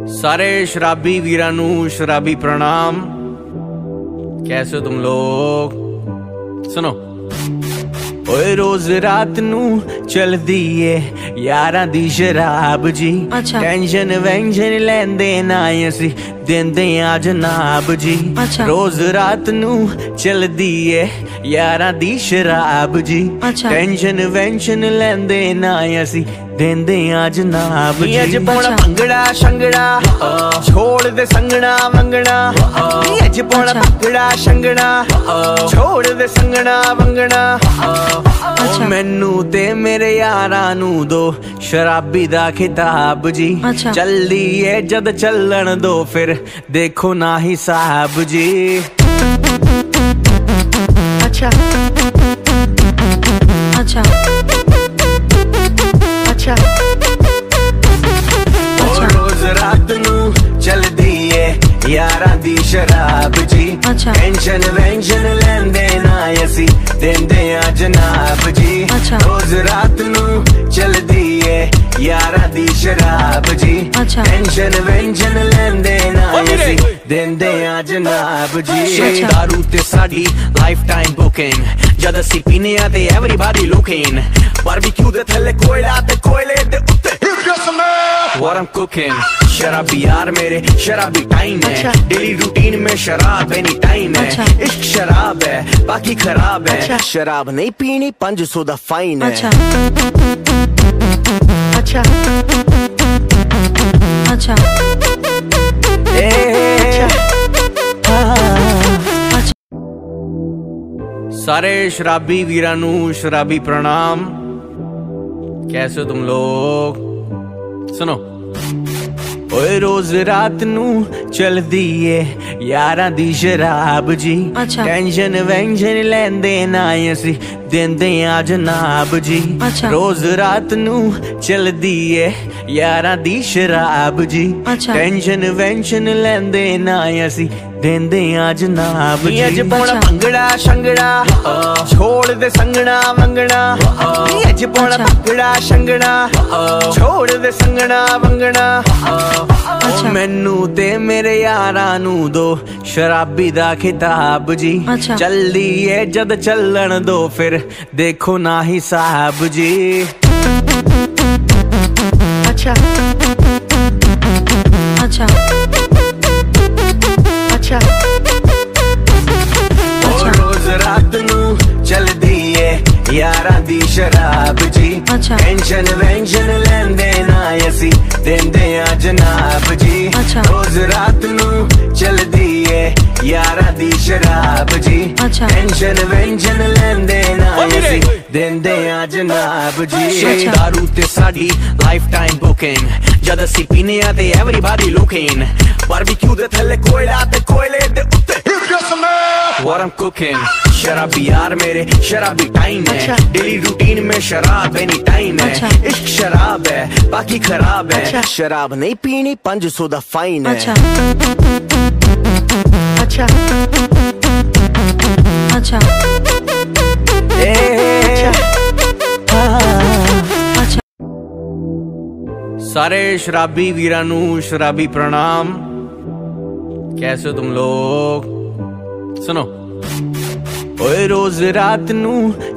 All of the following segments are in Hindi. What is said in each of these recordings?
सारे शराबी वीरां नू शराबी प्रणाम। कैसे हो तुम लोग? सुनो। ओए रोज रात नू चलदी ए यारां दी शराब जी। टेंशन वेंशन लेंदे ना असी देंदे आ जनाब जी। रोज रात नू चलदी ए यारां दी शराब जी। टेंशन वेंशन लेंदे ना असी देंदे आ जनाब जी। अज पौना भंगड़ा शंगड़ा छोड़ दे संगना मंगना। अज पौना भंगड़ा शंगड़ा छोड़ दे संगना मंगना। मैनू ते मेरे यारां नू दो शराबी दा खिताब जी। चलदी ए जद चलन दो फिर देखो ना हिसाब जी। अच्छा अच्छा अच्छा रोज रात नू चलदी ए यारां दी शराब जी। टेंशन वेंशन लेंदे ना असी देंदे आ जनाब जी। रोज रात नू चलदी ए यारां दी शराब जी। टेंशन वेंशन लेंदे ना असी देंदे आ जनाब जी। दारू ते साडी लाइफ टाइम बुकिंग जद असी पीने आ ते एवरीबॉडी लुकिंग। बारबेक्यू दे थल्ले कोयला ते कोयले दे उत्ते What I'm cooking, शराबी यार मेरे शराबी टाइम है। डेली रूटीन में शराब एनी टाइम है। इश्क शराब है बाकी खराब है। शराब नहीं पीनी 500 दा फाइन है। अच्छा अच्छा सारे शराबी वीरां नू शराबी प्रणाम। कैसे हो तुम लोग? सुनो। ओए रोज रात नू चलदी ए यारां दी शराब जी। टेंशन वेंशन लेंदे ना असी देंदे आ जनाब जी। रोज रात नू चलदी ए यारां दी शराब जी। टेंशन वेंशन लेंदे ना असी देंदे आ जनाब जी। अज पौना भंगड़ा शंगड़ा छोड़ दे संगना मंगना। अज पौना भंगड़ा शंगड़ा छोड़ दे संगना मंगना। मैनू ते मेरे यारां नू दो शराबी दा खिताब जी। चलदी ए जद चलन दो फिर देखो ना हिसाब जी। अच्छा अच्छा अच्छा रोज रात नू चलदी ए यारां दी शराब जी। टेंशन वेंशन लेंदे ना असी देंदे आ जनाब जी। रोज रात नू चलदी ए यारां दी शराब जी। टेंशन वेंशन लेंदे ना असी देंदे आ जनाब जी। दारू ते साडी लाइफ टाइम बुकिंग जद असी पीने आ ते एवरीबॉडी लुकिंग। बारबेक्यू दे थल्ले कोयला ते कोयले दे उत्ते What I'm cooking, शराबी यार मेरे शराबी टाइम है। डेली रूटीन में शराब एनी टाइम है। इश्क शराब है बाकी खराब है। शराब नहीं पीनी 500 दा फाइन है। अच्छा अच्छा अच्छा सारे शराबी वीरां नू शराबी प्रणाम। कैसे हो तुम लोग? सुनो। ओए रोज रात नू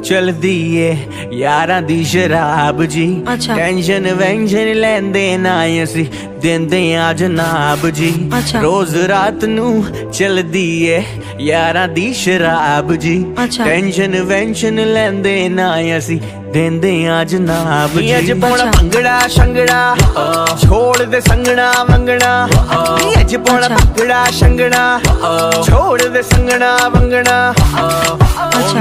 चलदी ए यारां दी शराब जी। टेंशन वेंशन लेंदे ना असी देंदे आ जनाब जी। रोज रात नू चलदी ए यारां दी शराब जी। टेंशन वेंशन लेंदे ना असी देंदे आ जनाब जी। अज पौना भंगड़ा शंगड़ा छोड़ दे संगना मंगना। अज पौना भंगड़ा शंगड़ा छोड़ दे संगना मंगना।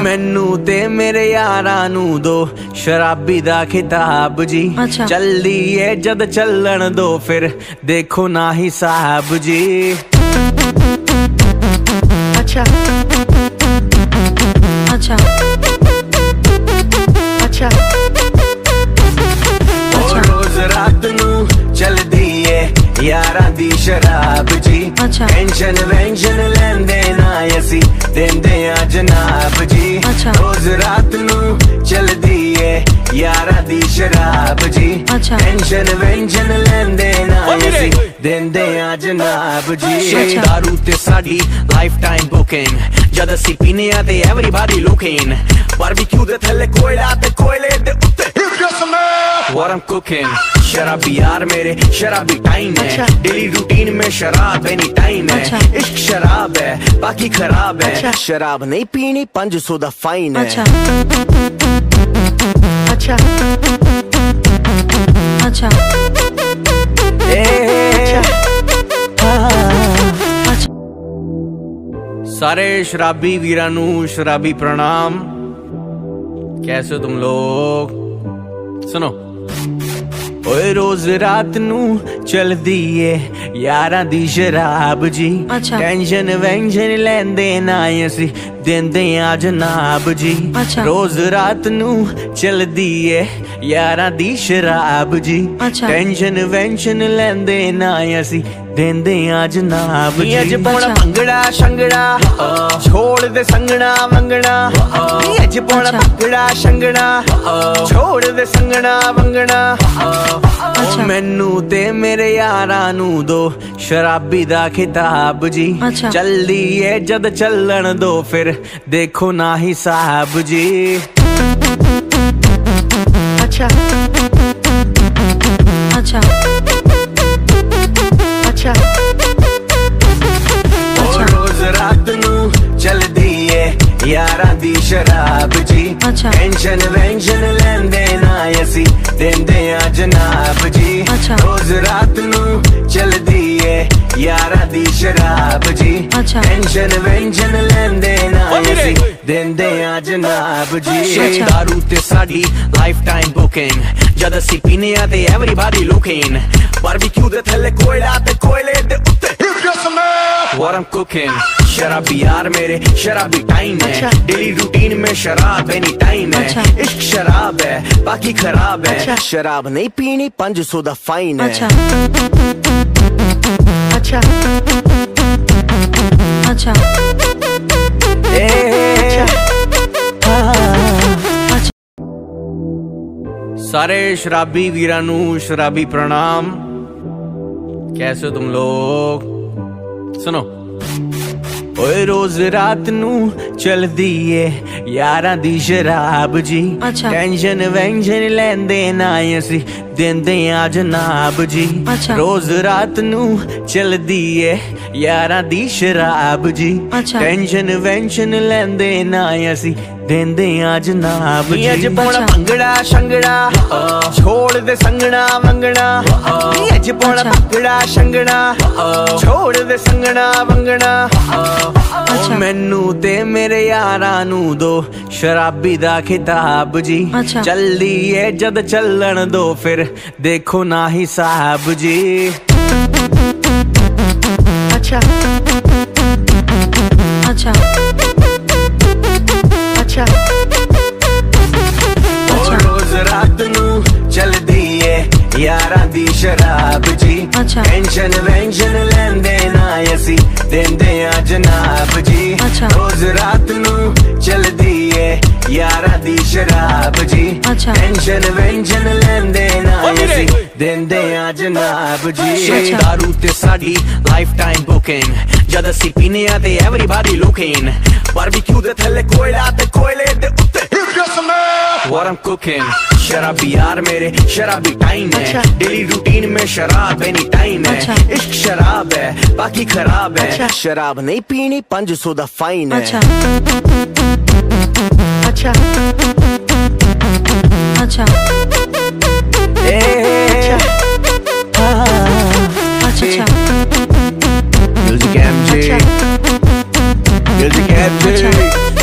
मैनू ते मेरे यारां नू दो शराबी दा खिताब जी। चलदी ए जद चलन दो फिर देखो ना हिसाब जी। अच्छा अच्छा अच्छा रोज रात नू चलदी ए यारां दी शराब जी। टेंशन वेंशन लेंदे ना असी देंदे आ जनाब जी। रोज रात नू चलदी ए यारां दी शराब जी। टेंशन वेंशन लेंदे ना असी देंदे आ जनाब जी। दारू ते साडी लाइफ टाइम बुकिंग, जद असी पीने आ ते एवरीबॉडी लुकिंग। बारबेक्यू दे थल्ले कोयला ते कोयले दे उत्ते What I'm cooking, शराबी यार मेरे शराबी टाइम है। डेली रूटीन में शराब एनी टाइम है। इश्क शराब है बाकी खराब है, शराब नहीं पीनी 500 दा फाइन है। अच्छा अच्छा सारे शराबी वीरां नू शराबी प्रणाम। कैसे हो तुम लोग? सुनो, ओए रोज रात नू चलदी है यारां दी शराब जी। टेंशन वेंशन लेंदे ना असी देंदे आ जनाब जी। रोज रात नू चलदी है यारां दी शराब जी। टेंशन वेंशन लेंदे ना असी देंदे आ जनाब जी। अज पौना भंगड़ा शंगड़ा छोड़ दे संगना वंगना। अज पौना भंगड़ा शंगड़ा छोड़ दे संगना वंगना। मैनू ते मेरे यारां नू दो शराबी दा खिताब जी। चलदी है जद चलन दो फिर देखो ना हिसाब जी। अच्छा अच्छा अच्छा रोज रात नू चलदी है यारां दी शराब जी। टेंशन वेंशन लेंदे ना असी देंदे आ जनाब जी। रोज रात नू चलदी है यारां दी शराब जी। टेंशन वेंशन लेंदे ना असी देंदे आ जनाब जी। दारू ते साडी लाइफ टाइम बुकिंग, जद असी पीने आ ते एवरीबॉडी लुकिंग। बारबेक्यू दे थल्ले कोयला ते कोयले दे उत्ते What I'm cooking, शराबी यार मेरे शराबी टाइम है। डेली रूटीन में शराब एनी टाइम है। इश्क शराब है बाकी खराब है, शराब नहीं पीनी 500 दा फाइन है। अच्छा अच्छा अच्छा सारे शराबी वीरां नू शराबी प्रणाम। कैसे हो तुम लोग? सुनो, ओए रोज रात नू चलदी है यारां दी शराब जी। टेंशन वेंशन लेंदे ना असी देंदे आ जनाब जी। रोज रात नू चलदी है यारां दी शराब जी। टेंशन वेंशन लेंदे ना असी देंदे आ जनाब जी। अज पौना भंगड़ा शंगड़ा छोड़ दे संगना वंगना। अज पौना भंगड़ा शंगड़ा छोड़ दे संगना वंगना। मैनू ते मेरे यारां नू दो शराबी दा खिताब जी। चलदी है जद चलन दो फिर देखो ना हिसाब जी। अच्छा अच्छा अच्छा रोज रात नू चलदी है यारां दी शराब जी। टेंशन वेंशन लेंदे ना असी देंदे आ जनाब जी। रोज रात नू चलदी है यारां दी शराब जी। टेंशन वेंशन लेंदे ना असी देंदे आ जनाब जी। दारू ते साडी लाइफ टाइम बुकिंग, जद असी पीने आ ते एवरीबॉडी लुकिंग। बारबेक्यू दे थल्ले कोयला ते कोयले दे उत्ते What I'm cooking, शराबी यार मेरे शराबी टाइम है। डेली रूटीन में शराब एनी टाइम है। इश्क शराब है बाकी खराब है, शराब नहीं पीनी 500 दा फाइन है। अच्छा अच्छा अच्छा अच्छा Music MJ, Music MJ।